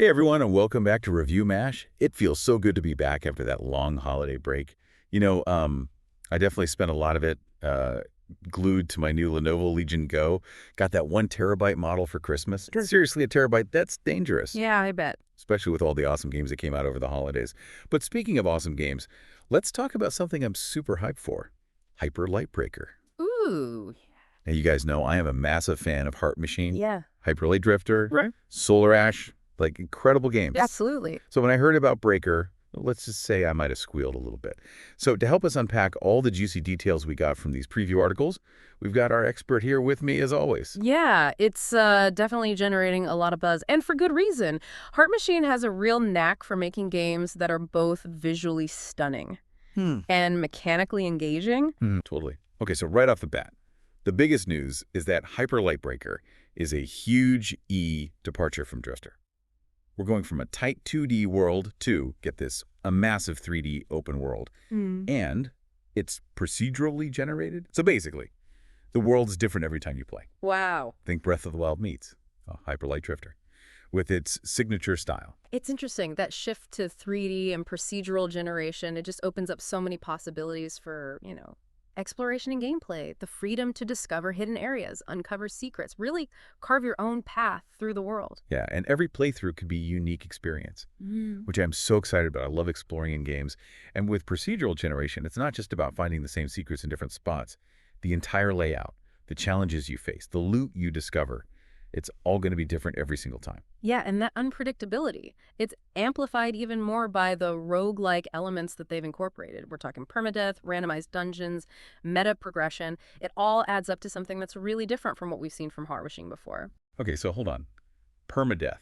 Hey everyone, and welcome back to ReviewMash. It feels so good to be back after that long holiday break. I definitely spent a lot of it glued to my new Lenovo Legion Go. Got that 1 terabyte model for Christmas. Sure. Seriously, a terabyte, that's dangerous. Yeah, I bet. Especially with all the awesome games that came out over the holidays. But speaking of awesome games, let's talk about something I'm super hyped for. Hyper Light Breaker. Ooh. Now, you guys know I am a massive fan of Heart Machine, Yeah. Hyper Light Drifter, Right. Solar Ash, like incredible games. Absolutely. So when I heard about Breaker, let's just say I might have squealed a little bit. So to help us unpack all the juicy details we got from these preview articles, we've got our expert here with me as always. Yeah, it's definitely generating a lot of buzz, and for good reason. Heart Machine has a real knack for making games that are both visually stunning and mechanically engaging. Totally. Okay, so right off the bat, the biggest news is that Hyper Light Breaker is a huge departure from Drifter. We're going from a tight 2D world to, get this, a massive 3D open world. And it's procedurally generated. So basically, the world's different every time you play. Wow. Think Breath of the Wild meets Hyper Light Drifter with its signature style. It's interesting, that shift to 3D and procedural generation. It just opens up so many possibilities for, exploration and gameplay, the freedom to discover hidden areas, uncover secrets, really carve your own path through the world. Yeah, and every playthrough could be a unique experience, which I'm so excited about. I love exploring in games. And with procedural generation, it's not just about finding the same secrets in different spots. The entire layout, the challenges you face, the loot you discover, it's all going to be different every single time. Yeah, and that unpredictability, it's amplified even more by the roguelike elements that they've incorporated. We're talking permadeath, randomized dungeons, meta progression. It all adds up to something that's really different from what we've seen from Heart Machine before. Okay, so hold on. Permadeath.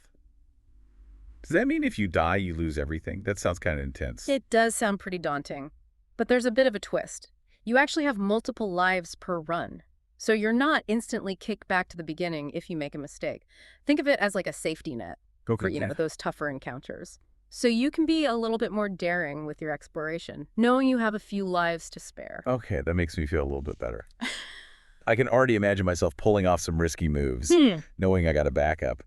Does that mean if you die, you lose everything? That sounds kind of intense. It does sound pretty daunting, but there's a bit of a twist. You actually have multiple lives per run. So you're not instantly kicked back to the beginning if you make a mistake. Think of it as like a safety net for, those tougher encounters. So you can be a little bit more daring with your exploration, knowing you have a few lives to spare. Okay, that makes me feel a little bit better. I can already imagine myself pulling off some risky moves, knowing I got a backup.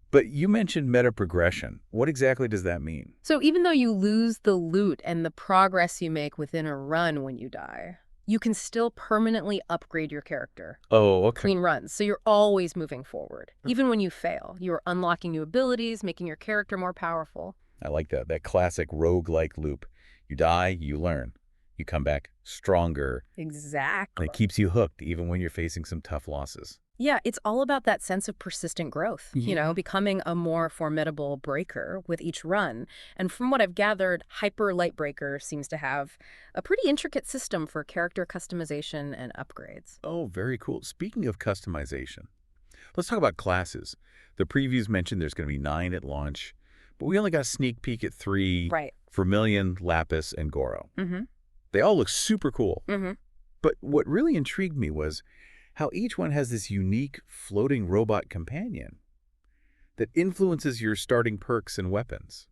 But you mentioned meta progression. What exactly does that mean? So even though you lose the loot and the progress you make within a run when you die, you can still permanently upgrade your character. Oh, okay. Between runs, so you're always moving forward. Even when you fail, you're unlocking new abilities, making your character more powerful. I like that classic roguelike loop. You die, you learn. You come back stronger. Exactly. And it keeps you hooked even when you're facing some tough losses. Yeah, it's all about that sense of persistent growth, becoming a more formidable breaker with each run. And from what I've gathered, Hyper Light Breaker seems to have a pretty intricate system for character customization and upgrades. Oh, very cool. Speaking of customization, let's talk about classes. The previews mentioned there's going to be 9 at launch, but we only got a sneak peek at 3 Vermilion, Lapis, and Goro. They all look super cool. But what really intrigued me was how each one has this unique floating robot companion that influences your starting perks and weapons.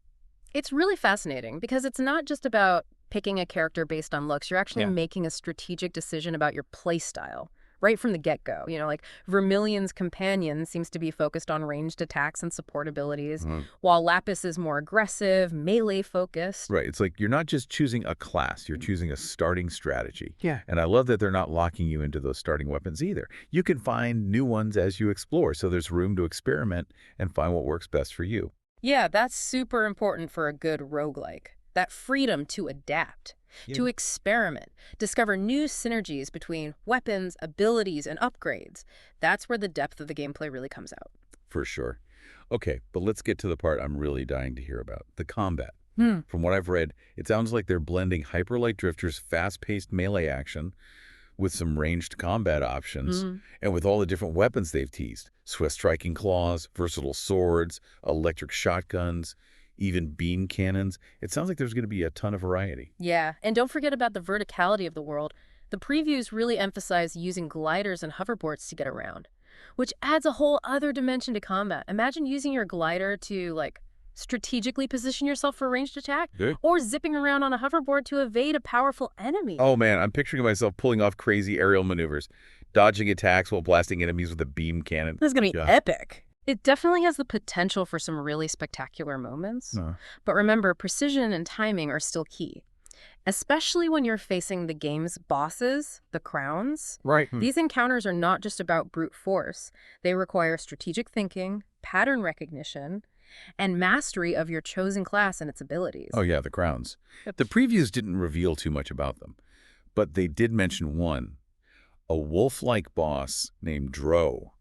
It's really fascinating because it's not just about picking a character based on looks. You're actually making a strategic decision about your play style right from the get-go. Like Vermilion's companion seems to be focused on ranged attacks and support abilities, while Lapis is more aggressive, melee-focused. Right. It's like you're not just choosing a class, you're choosing a starting strategy. Yeah. And I love that they're not locking you into those starting weapons either. You can find new ones as you explore, so there's room to experiment and find what works best for you. Yeah, that's super important for a good roguelike. That freedom to adapt. To experiment, discover new synergies between weapons, abilities, and upgrades. That's where the depth of the gameplay really comes out. For sure. Okay, but let's get to the part I'm really dying to hear about, the combat. From what I've read, it sounds like they're blending Hyper Light Drifter's fast-paced melee action with some ranged combat options, and with all the different weapons they've teased. Swift striking claws, versatile swords, electric shotguns, even beam cannons. It sounds like there's going to be a ton of variety. Yeah, and don't forget about the verticality of the world. The previews really emphasize using gliders and hoverboards to get around, which adds a whole other dimension to combat. Imagine using your glider to, strategically position yourself for a ranged attack, or zipping around on a hoverboard to evade a powerful enemy. Oh man, I'm picturing myself pulling off crazy aerial maneuvers, dodging attacks while blasting enemies with a beam cannon. This is going to be epic. It definitely has the potential for some really spectacular moments. No. But remember, precision and timing are still key, especially when you're facing the game's bosses, the crowns. Right. These encounters are not just about brute force. They require strategic thinking, pattern recognition, and mastery of your chosen class and its abilities. Oh, yeah, the crowns. Yep. The previews didn't reveal too much about them, but they did mention one, a wolf-like boss named Dro.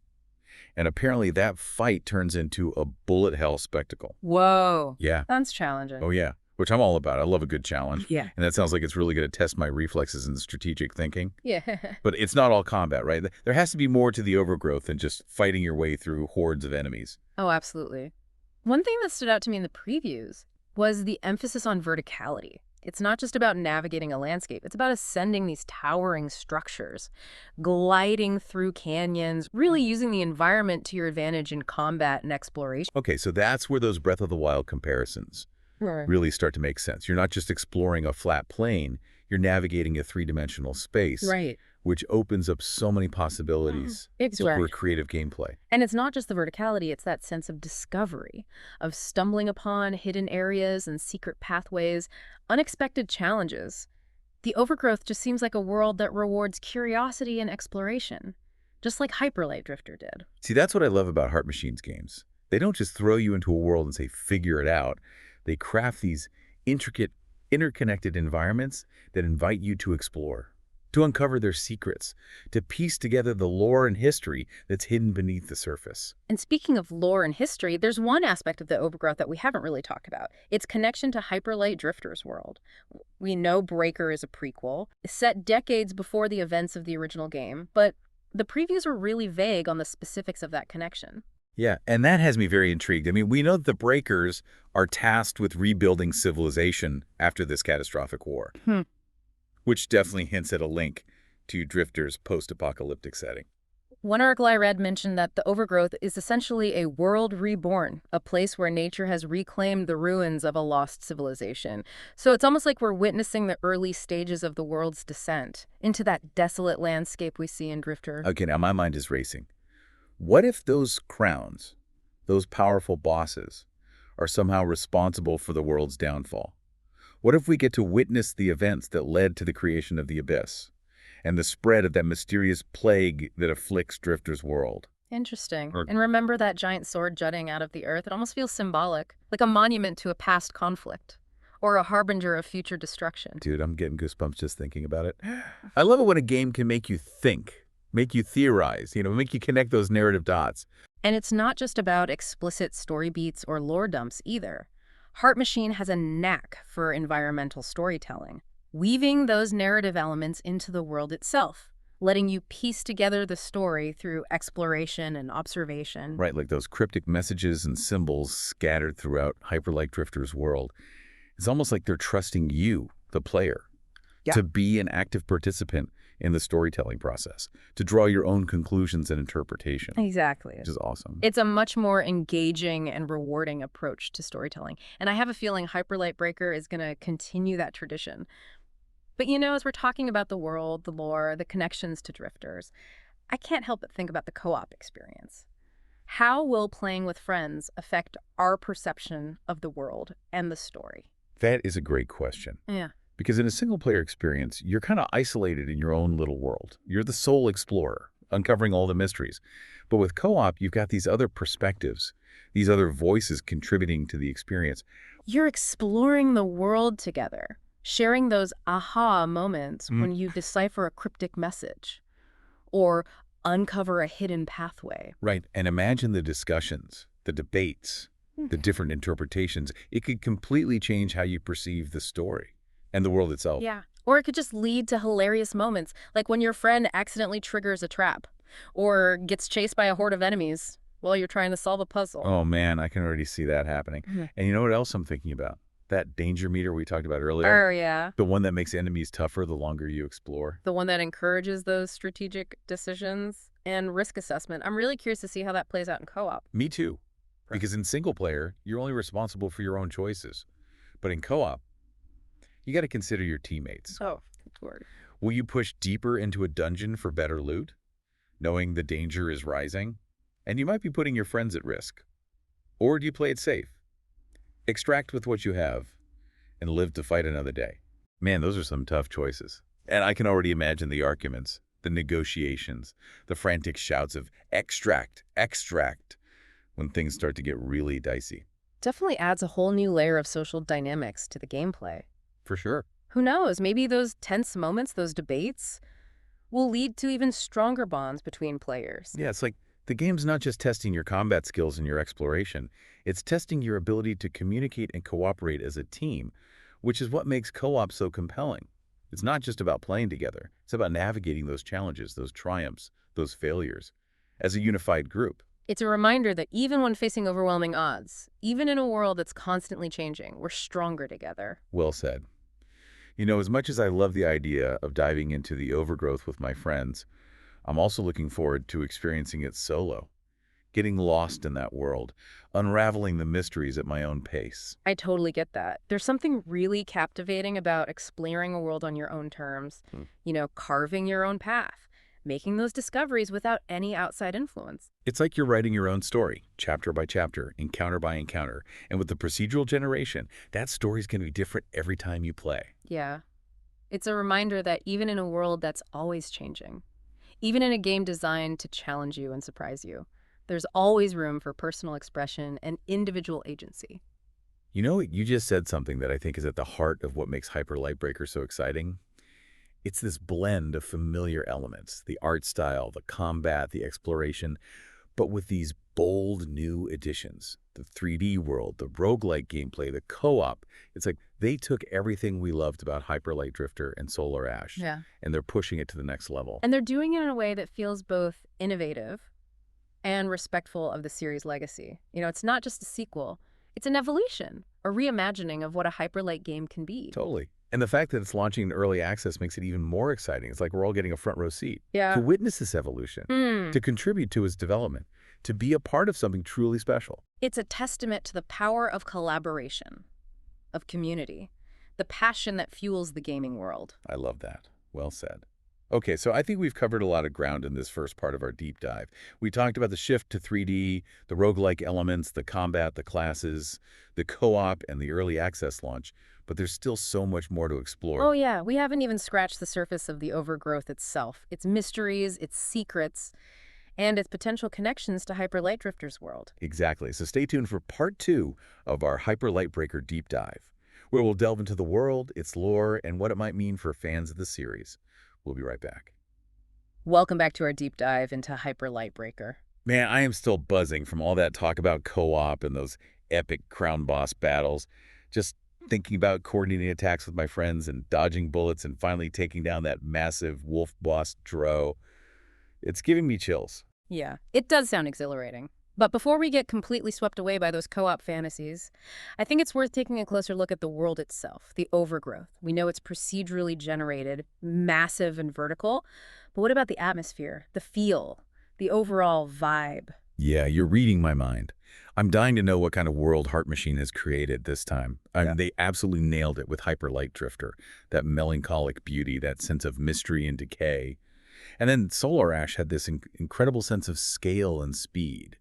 And apparently that fight turns into a bullet hell spectacle. Whoa. Yeah. That's challenging. Oh, yeah. Which I'm all about. I love a good challenge. Yeah. And that sounds like it's really going to test my reflexes and strategic thinking. Yeah. But it's not all combat, right? There has to be more to the overgrowth than just fighting your way through hordes of enemies. Oh, absolutely. One thing that stood out to me in the previews was the emphasis on verticality. It's not just about navigating a landscape. It's about ascending these towering structures, gliding through canyons, really using the environment to your advantage in combat and exploration. Okay, so that's where those Breath of the Wild comparisons really start to make sense. You're not just exploring a flat plane, you're navigating a three-dimensional space, Right. which opens up so many possibilities for creative gameplay. And it's not just the verticality, it's that sense of discovery, of stumbling upon hidden areas and secret pathways, unexpected challenges. The overgrowth just seems like a world that rewards curiosity and exploration, just like Hyper Light Drifter did. See, that's what I love about Heart Machines games. They don't just throw you into a world and say, figure it out. They craft these intricate, interconnected environments that invite you to explore, to uncover their secrets, to piece together the lore and history that's hidden beneath the surface. And speaking of lore and history, there's one aspect of the overgrowth that we haven't really talked about. Its connection to Hyper Light Drifter's world. We know Breaker is a prequel, set decades before the events of the original game, but the previews were really vague on the specifics of that connection. Yeah, and that has me very intrigued. I mean, we know that the Breakers are tasked with rebuilding civilization after this catastrophic war, which definitely hints at a link to Drifter's post-apocalyptic setting. One article I read mentioned that the overgrowth is essentially a world reborn, a place where nature has reclaimed the ruins of a lost civilization. So it's almost like we're witnessing the early stages of the world's descent into that desolate landscape we see in Drifter. Okay, now my mind is racing. What if those crowns, those powerful bosses, are somehow responsible for the world's downfall? What if we get to witness the events that led to the creation of the Abyss and the spread of that mysterious plague that afflicts Drifter's world? Interesting. And remember that giant sword jutting out of the earth? It almost feels symbolic, like a monument to a past conflict or a harbinger of future destruction. Dude, I'm getting goosebumps just thinking about it. I love it when a game can make you think, make you theorize, make you connect those narrative dots. And it's not just about explicit story beats or lore dumps either. Heart Machine has a knack for environmental storytelling, weaving those narrative elements into the world itself, letting you piece together the story through exploration and observation. Right, like those cryptic messages and symbols scattered throughout Hyper Light Drifter's world. It's almost like they're trusting you, the player, to be an active participant in the storytelling process, to draw your own conclusions and interpretation. Exactly. Which is awesome. It's a much more engaging and rewarding approach to storytelling. And I have a feeling Hyper Light Breaker is going to continue that tradition. But as we're talking about the world, the lore, the connections to drifters, I can't help but think about the co-op experience. How will playing with friends affect our perception of the world and the story? That is a great question. Yeah. Because in a single-player experience, you're kind of isolated in your own little world. You're the sole explorer, uncovering all the mysteries. But with co-op, you've got these other perspectives, these other voices contributing to the experience. You're exploring the world together, sharing those aha moments when you decipher a cryptic message or uncover a hidden pathway. Right, and imagine the discussions, the debates, the different interpretations. It could completely change how you perceive the story and the world itself. Yeah. Or it could just lead to hilarious moments, like when your friend accidentally triggers a trap or gets chased by a horde of enemies while you're trying to solve a puzzle. Oh, man, I can already see that happening. And you know what else I'm thinking about? That danger meter we talked about earlier. Oh, yeah. The one that makes enemies tougher the longer you explore. The one that encourages those strategic decisions and risk assessment. I'm really curious to see how that plays out in co-op. Me too. Because in single player, you're only responsible for your own choices. But in co-op, you got to consider your teammates. Oh, good word. Will you push deeper into a dungeon for better loot, knowing the danger is rising? And you might be putting your friends at risk. Or do you play it safe? Extract with what you have and live to fight another day. Man, those are some tough choices. And I can already imagine the arguments, the negotiations, the frantic shouts of extract, extract, when things start to get really dicey. Definitely adds a whole new layer of social dynamics to the gameplay. For sure. Who knows, maybe those tense moments, those debates, will lead to even stronger bonds between players. Yeah, it's like the game's not just testing your combat skills and your exploration. It's testing your ability to communicate and cooperate as a team, which is what makes co-op so compelling. It's not just about playing together. It's about navigating those challenges, those triumphs, those failures, as a unified group. It's a reminder that even when facing overwhelming odds, even in a world that's constantly changing, we're stronger together. Well said. You know, as much as I love the idea of diving into the overgrowth with my friends, I'm also looking forward to experiencing it solo, getting lost in that world, unraveling the mysteries at my own pace. I totally get that. There's something really captivating about exploring a world on your own terms, carving your own path, making those discoveries without any outside influence. It's like you're writing your own story, chapter by chapter, encounter by encounter. And with the procedural generation, that story's going to be different every time you play. Yeah. It's a reminder that even in a world that's always changing, even in a game designed to challenge you and surprise you, there's always room for personal expression and individual agency. You know, you just said something that I think is at the heart of what makes Hyper Lightbreaker so exciting. It's this blend of familiar elements, the art style, the combat, the exploration, but with these bold new additions. The 3D world, the roguelike gameplay, the co-op. It's like they took everything we loved about Hyper Light Drifter and Solar Ash, and they're pushing it to the next level. And they're doing it in a way that feels both innovative and respectful of the series' legacy. It's not just a sequel, it's an evolution, a reimagining of what a Hyper Light game can be. Totally. And the fact that it's launching in early access makes it even more exciting. It's like we're all getting a front row seat to witness this evolution, to contribute to its development, to be a part of something truly special. It's a testament to the power of collaboration, of community, the passion that fuels the gaming world. I love that. Well said. Okay, so I think we've covered a lot of ground in this first part of our deep dive. We talked about the shift to 3D, the roguelike elements, the combat, the classes, the co-op, and the early access launch. But there's still so much more to explore. Oh yeah, we haven't even scratched the surface of the overgrowth itself, its mysteries, its secrets, and its potential connections to Hyper Light Drifter's world. Exactly. So stay tuned for part 2 of our Hyper Lightbreaker deep dive, where we'll delve into the world, its lore, and what it might mean for fans of the series. We'll be right back. Welcome back to our deep dive into Hyper Lightbreaker. Man, I am still buzzing from all that talk about co-op and those epic crown boss battles. Just thinking about coordinating attacks with my friends and dodging bullets and finally taking down that massive wolf boss Dro. It's giving me chills. Yeah, it does sound exhilarating. But before we get completely swept away by those co-op fantasies, I think it's worth taking a closer look at the world itself, the overgrowth. We know it's procedurally generated, massive and vertical, but what about the atmosphere, the feel, the overall vibe? Yeah, you're reading my mind. I'm dying to know what kind of world Heart Machine has created this time. I mean, they absolutely nailed it with Hyper Light Drifter, that melancholic beauty, that sense of mystery and decay. And then Solar Ash had this incredible sense of scale and speed.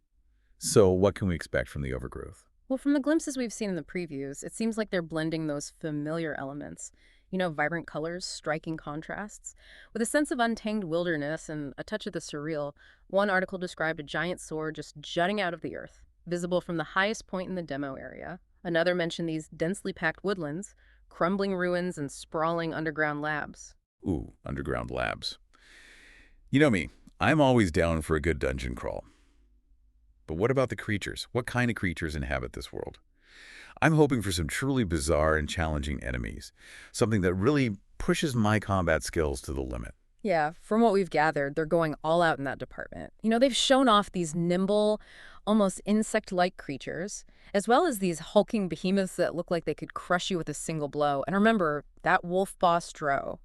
So what can we expect from the overgrowth? Well, from the glimpses we've seen in the previews, it seems like they're blending those familiar elements. Vibrant colors, striking contrasts, with a sense of untamed wilderness and a touch of the surreal. One article described a giant sword just jutting out of the earth, visible from the highest point in the demo area. Another mentioned these densely packed woodlands, crumbling ruins, and sprawling underground labs. Ooh, underground labs. You know me, I'm always down for a good dungeon crawl. But what about the creatures? What kind of creatures inhabit this world? I'm hoping for some truly bizarre and challenging enemies, something that really pushes my combat skills to the limit. Yeah, from what we've gathered, they're going all out in that department. They've shown off these nimble, almost insect-like creatures, as well as these hulking behemoths that look like they could crush you with a single blow. And remember, that wolf boss Dro.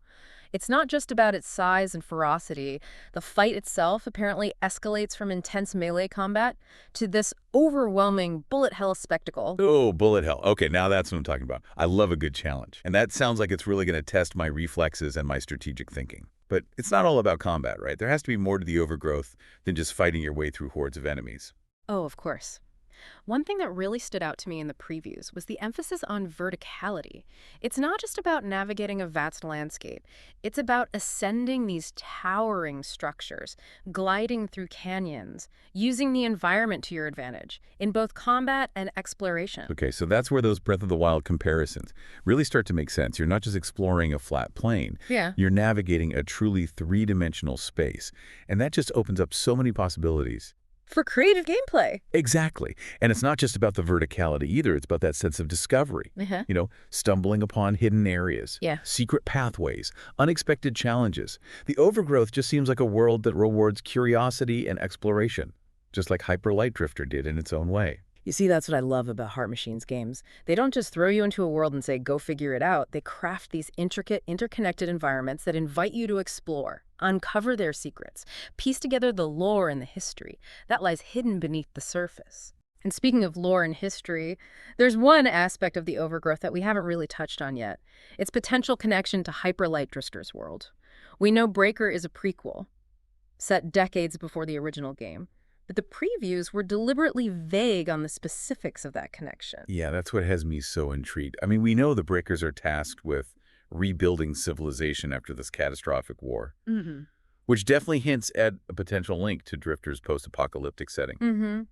It's not just about its size and ferocity. The fight itself apparently escalates from intense melee combat to this overwhelming bullet hell spectacle. Oh, bullet hell. Okay, now that's what I'm talking about. I love a good challenge. And that sounds like it's really going to test my reflexes and my strategic thinking. But it's not all about combat, right? There has to be more to the overgrowth than just fighting your way through hordes of enemies. Oh, of course. One thing that really stood out to me in the previews was the emphasis on verticality. It's not just about navigating a vast landscape. It's about ascending these towering structures, gliding through canyons, using the environment to your advantage in both combat and exploration. Okay, so that's where those Breath of the Wild comparisons really start to make sense. You're not just exploring a flat plane. Yeah. You're navigating a truly three-dimensional space. And that just opens up so many possibilities. For creative gameplay. Exactly. And it's not just about the verticality either. It's about that sense of discovery. Stumbling upon hidden areas, secret pathways, unexpected challenges. The overgrowth just seems like a world that rewards curiosity and exploration, just like Hyper Light Drifter did in its own way. You see, that's what I love about Heart Machine's games. They don't just throw you into a world and say, go figure it out. They craft these intricate, interconnected environments that invite you to explore, uncover their secrets, piece together the lore and the history that lies hidden beneath the surface. And speaking of lore and history, there's one aspect of the overgrowth that we haven't really touched on yet. Its potential connection to Hyper Light Drifter's world. We know Breaker is a prequel, set decades before the original game. But the previews were deliberately vague on the specifics of that connection. Yeah, that's what has me so intrigued. I mean, we know the Breakers are tasked with rebuilding civilization after this catastrophic war, which definitely hints at a potential link to Drifter's post-apocalyptic setting.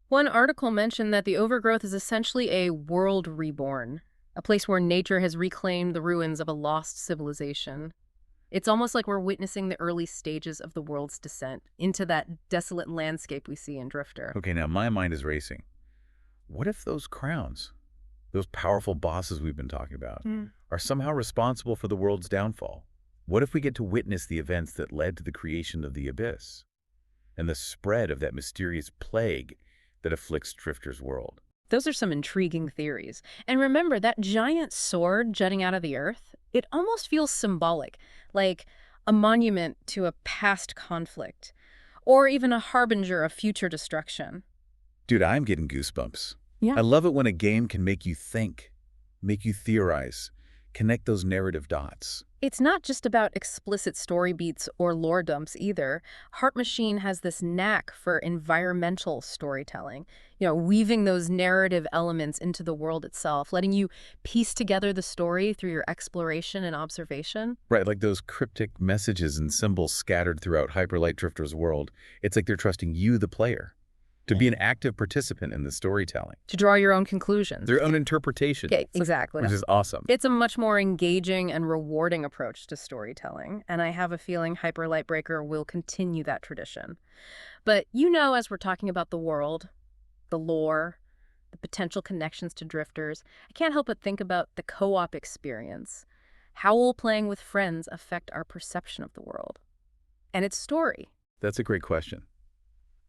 One article mentioned that the overgrowth is essentially a world reborn, a place where nature has reclaimed the ruins of a lost civilization. It's almost like we're witnessing the early stages of the world's descent into that desolate landscape we see in Drifter. Okay, now my mind is racing. What if those crowns, those powerful bosses we've been talking about, are somehow responsible for the world's downfall? What if we get to witness the events that led to the creation of the Abyss and the spread of that mysterious plague that afflicts Drifter's world? Those are some intriguing theories. And remember, that giant sword jutting out of the earth, it almost feels symbolic, like a monument to a past conflict, or even a harbinger of future destruction. Dude, I'm getting goosebumps. Yeah. I love it when a game can make you think, make you theorize, connect those narrative dots. It's not just about explicit story beats or lore dumps either. Heart Machine has this knack for environmental storytelling, weaving those narrative elements into the world itself, letting you piece together the story through your exploration and observation. Right, like those cryptic messages and symbols scattered throughout Hyper Light Drifter's world. It's like they're trusting you, the player, to be an active participant in the storytelling. To draw your own conclusions. Their own interpretation. Okay, exactly. Which is awesome. It's a much more engaging and rewarding approach to storytelling, and I have a feeling Hyper Light Breaker will continue that tradition. But as we're talking about the world, the lore, the potential connections to drifters, I can't help but think about the co-op experience. How will playing with friends affect our perception of the world and its story? That's a great question.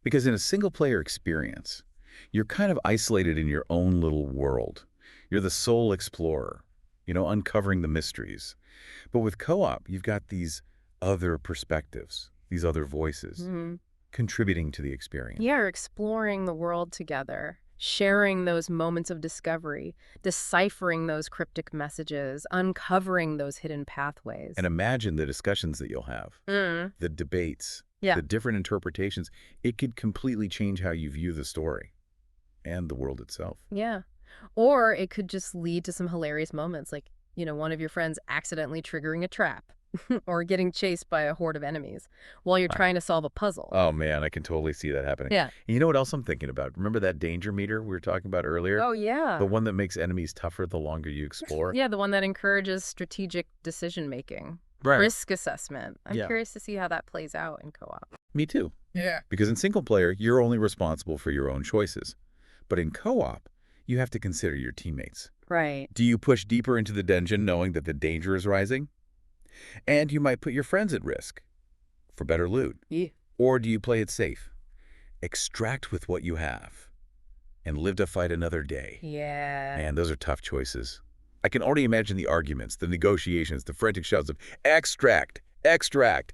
Because in a single-player experience, you're kind of isolated in your own little world. You're the sole explorer, uncovering the mysteries. But with co-op, you've got these other perspectives, these other voices, contributing to the experience. Yeah, you're exploring the world together, sharing those moments of discovery, deciphering those cryptic messages, uncovering those hidden pathways. And imagine the discussions that you'll have, the debates, the different interpretations. It could completely change how you view the story and the world itself. Yeah. Or it could just lead to some hilarious moments, like, one of your friends accidentally triggering a trap or getting chased by a horde of enemies while you're trying to solve a puzzle. Oh, man, I can totally see that happening. Yeah. And you know what else I'm thinking about? Remember that danger meter we were talking about earlier? Oh, yeah. The one that makes enemies tougher the longer you explore? Yeah, the one that encourages strategic decision-making. Right. Risk assessment. I'm curious to see how that plays out in co-op. Me too. Yeah. Because in single player, you're only responsible for your own choices. But in co-op, you have to consider your teammates. Right. Do you push deeper into the dungeon knowing that the danger is rising? And you might put your friends at risk for better loot. Yeah. Or do you play it safe? Extract with what you have and live to fight another day. Yeah. Man, those are tough choices. I can already imagine the arguments, the negotiations, the frantic shouts of extract, extract,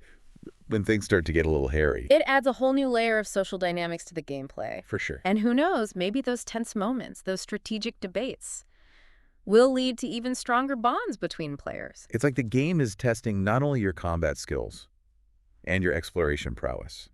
when things start to get a little hairy. It adds a whole new layer of social dynamics to the gameplay. For sure. And who knows, maybe those tense moments, those strategic debates, will lead to even stronger bonds between players. It's like the game is testing not only your combat skills and your exploration prowess,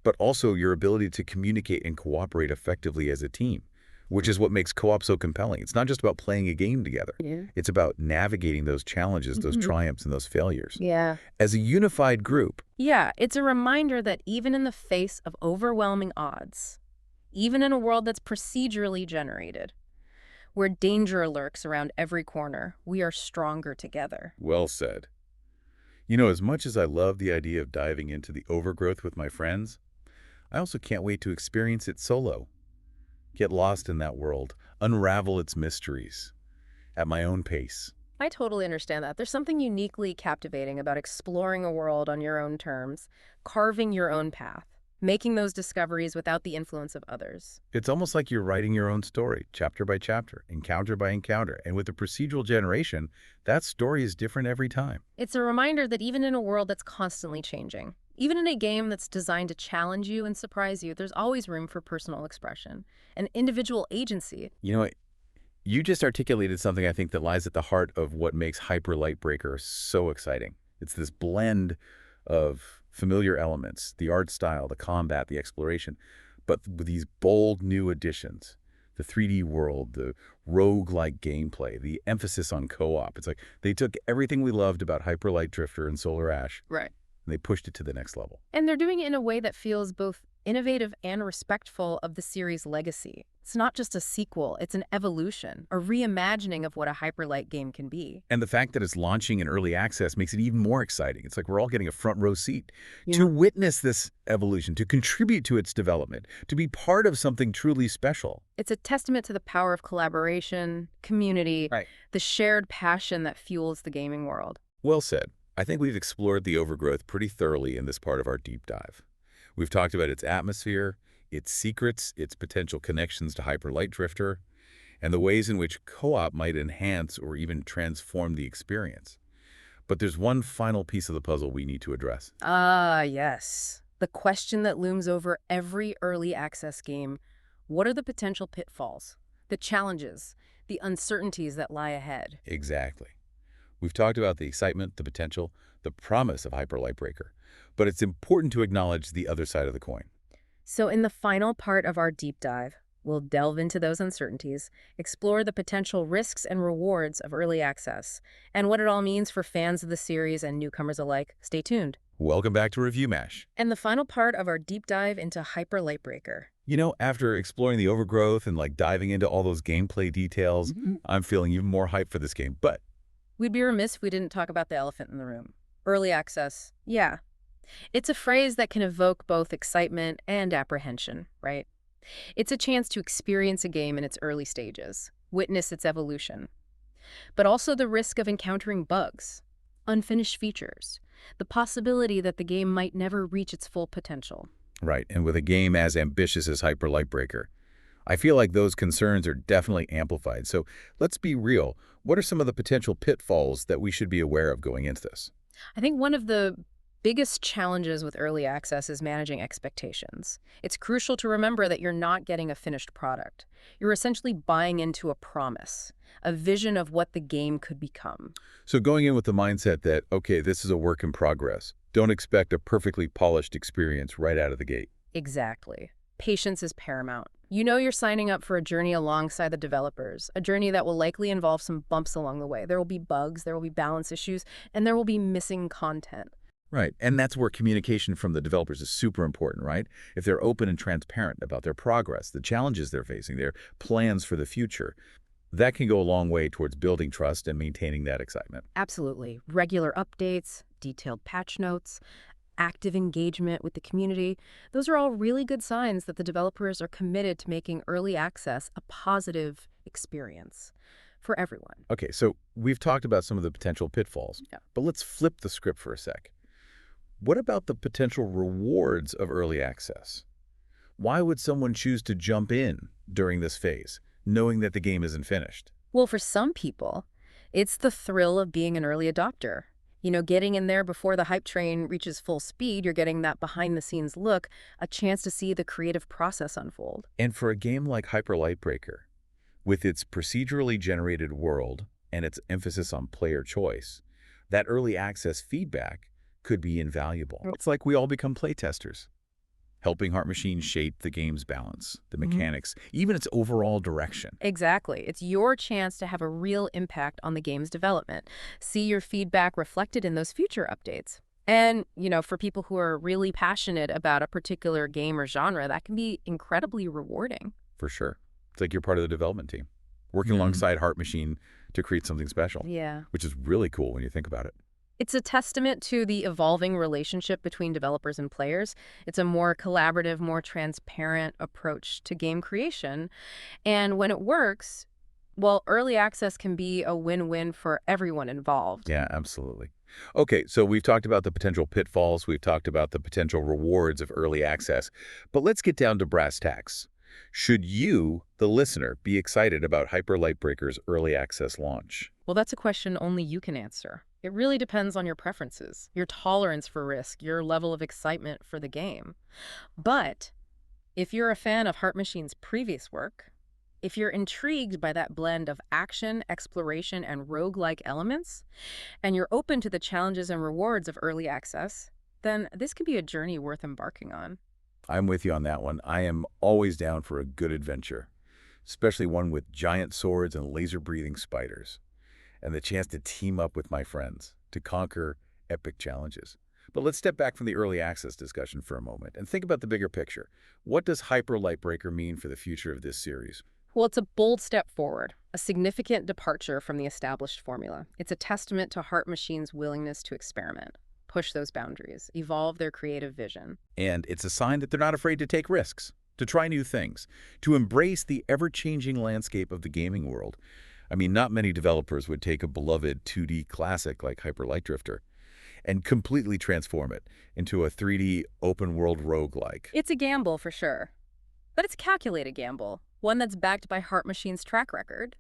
but also your ability to communicate and cooperate effectively as a team, which is what makes co-op so compelling. It's not just about playing a game together. Yeah. It's about navigating those challenges, those triumphs, and those failures. Yeah. As a unified group. Yeah, it's a reminder that even in the face of overwhelming odds, even in a world that's procedurally generated, where danger lurks around every corner, we are stronger together. Well said. You know, as much as I love the idea of diving into the overgrowth with my friends, I also can't wait to experience it solo. Get lost in that world, unravel its mysteries at my own pace. I totally understand that. There's something uniquely captivating about exploring a world on your own terms, carving your own path, making those discoveries without the influence of others. It's almost like you're writing your own story, chapter by chapter, encounter by encounter. And with the procedural generation, that story is different every time. It's a reminder that even in a world that's constantly changing, even in a game that's designed to challenge you and surprise you, there's always room for personal expression and individual agency. You know, you just articulated something I think that lies at the heart of what makes Hyper Lightbreaker so exciting. It's this blend of familiar elements, the art style, the combat, the exploration, but with these bold new additions, the 3D world, the roguelike gameplay, the emphasis on co-op. It's like they took everything we loved about Hyper Light Drifter and Solar Ash, Right. and they pushed it to the next level. And they're doing it in a way that feels both innovative and respectful of the series' legacy. It's not just a sequel, it's an evolution, a reimagining of what a Hyperlight game can be. And the fact that it's launching in early access makes it even more exciting. It's like we're all getting a front row seat to witness this evolution, to contribute to its development, to be part of something truly special. It's a testament to the power of collaboration, community, the shared passion that fuels the gaming world. Well said. I think we've explored the overgrowth pretty thoroughly in this part of our deep dive. We've talked about its atmosphere, its secrets, its potential connections to Hyper Light Drifter, and the ways in which co-op might enhance or even transform the experience. But there's one final piece of the puzzle we need to address. Ah, yes. The question that looms over every early access game. What are the potential pitfalls, the challenges, the uncertainties that lie ahead? Exactly. We've talked about the excitement, the potential, the promise of Hyper Lightbreaker, but it's important to acknowledge the other side of the coin. So in the final part of our deep dive, we'll delve into those uncertainties, explore the potential risks and rewards of early access, and what it all means for fans of the series and newcomers alike. Stay tuned. Welcome back to ReviewMash. And the final part of our deep dive into Hyper Lightbreaker. You know, after exploring the overgrowth and diving into all those gameplay details, I'm feeling even more hyped for this game. But we'd be remiss if we didn't talk about the elephant in the room. Early access. Yeah. It's a phrase that can evoke both excitement and apprehension, right? It's a chance to experience a game in its early stages, witness its evolution, but also the risk of encountering bugs, unfinished features, the possibility that the game might never reach its full potential. Right, and with a game as ambitious as Hyper Lightbreaker, I feel like those concerns are definitely amplified. So let's be real. What are some of the potential pitfalls that we should be aware of going into this? I think one of the biggest challenges with early access is managing expectations. It's crucial to remember that you're not getting a finished product. You're essentially buying into a promise, a vision of what the game could become. So going in with the mindset that, okay, this is a work in progress. Don't expect a perfectly polished experience right out of the gate. Exactly. Patience is paramount. You know you're signing up for a journey alongside the developers, a journey that will likely involve some bumps along the way. There will be bugs, there will be balance issues, and there will be missing content. Right, and that's where communication from the developers is super important, right? If they're open and transparent about their progress, the challenges they're facing, their plans for the future, that can go a long way towards building trust and maintaining that excitement. Absolutely. Regular updates, detailed patch notes, active engagement with the community, those are all really good signs that the developers are committed to making early access a positive experience for everyone. Okay, so we've talked about some of the potential pitfalls, but let's flip the script for a sec. What about the potential rewards of early access? Why would someone choose to jump in during this phase, knowing that the game isn't finished? Well, for some people, it's the thrill of being an early adopter. You know, getting in there before the hype train reaches full speed, you're getting that behind-the-scenes look, a chance to see the creative process unfold. And for a game like Hyper Lightbreaker, With its procedurally generated world and its emphasis on player choice, that early access feedback could be invaluable. It's like we all become playtesters, helping Heart Machine shape the game's balance, the mechanics, even its overall direction. Exactly. It's your chance to have a real impact on the game's development. See your feedback reflected in those future updates. And, for people who are really passionate about a particular game or genre, that can be incredibly rewarding. For sure. It's like you're part of the development team, working alongside Heart Machine to create something special. Yeah. Which is really cool when you think about it. It's a testament to the evolving relationship between developers and players. It's a more collaborative, more transparent approach to game creation. And when it works, well, early access can be a win-win for everyone involved. Yeah, absolutely. Okay, so we've talked about the potential pitfalls. We've talked about the potential rewards of early access. But let's get down to brass tacks. Should you, the listener, be excited about Hyper Lightbreaker's early access launch? Well, that's a question only you can answer. It really depends on your preferences, your tolerance for risk, your level of excitement for the game. But if you're a fan of Heart Machine's previous work, if you're intrigued by that blend of action, exploration, and roguelike elements, and you're open to the challenges and rewards of early access, then this could be a journey worth embarking on. I'm with you on that one. I am always down for a good adventure, especially one with giant swords and laser-breathing spiders, and the chance to team up with my friends to conquer epic challenges. But let's step back from the early access discussion for a moment and think about the bigger picture. What does Hyper Lightbreaker mean for the future of this series? Well, it's a bold step forward, a significant departure from the established formula. It's a testament to Heart Machine's willingness to experiment, push those boundaries, evolve their creative vision. And it's a sign that they're not afraid to take risks, to try new things, to embrace the ever-changing landscape of the gaming world. I mean, not many developers would take a beloved 2D classic like Hyper Light Drifter and completely transform it into a 3D open-world roguelike. It's a gamble for sure, but it's a calculated gamble, one that's backed by Heart Machine's track record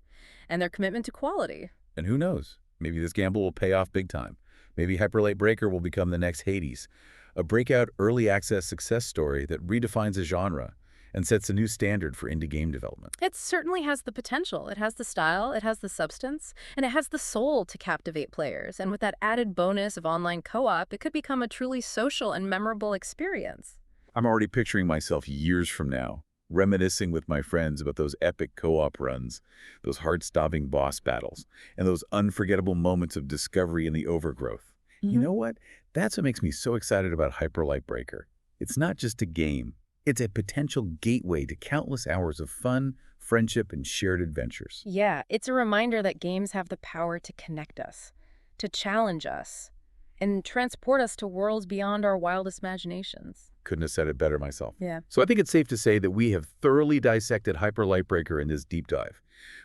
and their commitment to quality. And who knows, maybe this gamble will pay off big time. Maybe Hyper Light Breaker will become the next Hades, a breakout early access success story that redefines a genre and sets a new standard for indie game development. It certainly has the potential. It has the style, it has the substance, and it has the soul to captivate players. And with that added bonus of online co-op, it could become a truly social and memorable experience. I'm already picturing myself years from now, reminiscing with my friends about those epic co-op runs, those heart-stopping boss battles, and those unforgettable moments of discovery in the overgrowth. You know what? That's what makes me so excited about Hyper Light Breaker. It's not just a game. It's a potential gateway to countless hours of fun, friendship, and shared adventures. Yeah, it's a reminder that games have the power to connect us, to challenge us, and transport us to worlds beyond our wildest imaginations. Couldn't have said it better myself. Yeah. So I think it's safe to say that we have thoroughly dissected Hyper Light Breaker in this deep dive.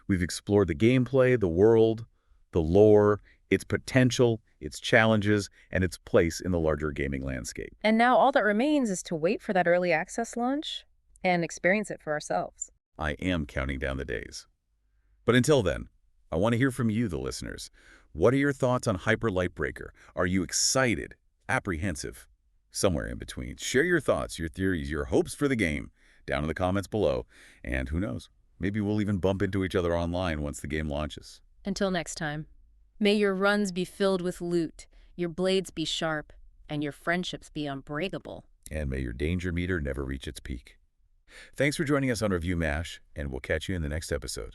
We've explored the gameplay, the world, the lore, its potential, its challenges, and its place in the larger gaming landscape. And now all that remains is to wait for that early access launch and experience it for ourselves. I am counting down the days. But until then, I want to hear from you, the listeners. What are your thoughts on Hyper Light Breaker? Are you excited, apprehensive, somewhere in between? Share your thoughts, your theories, your hopes for the game down in the comments below. And who knows, maybe we'll even bump into each other online once the game launches. Until next time, may your runs be filled with loot, your blades be sharp, and your friendships be unbreakable. And may your danger meter never reach its peak. Thanks for joining us on ReviewMash, and we'll catch you in the next episode.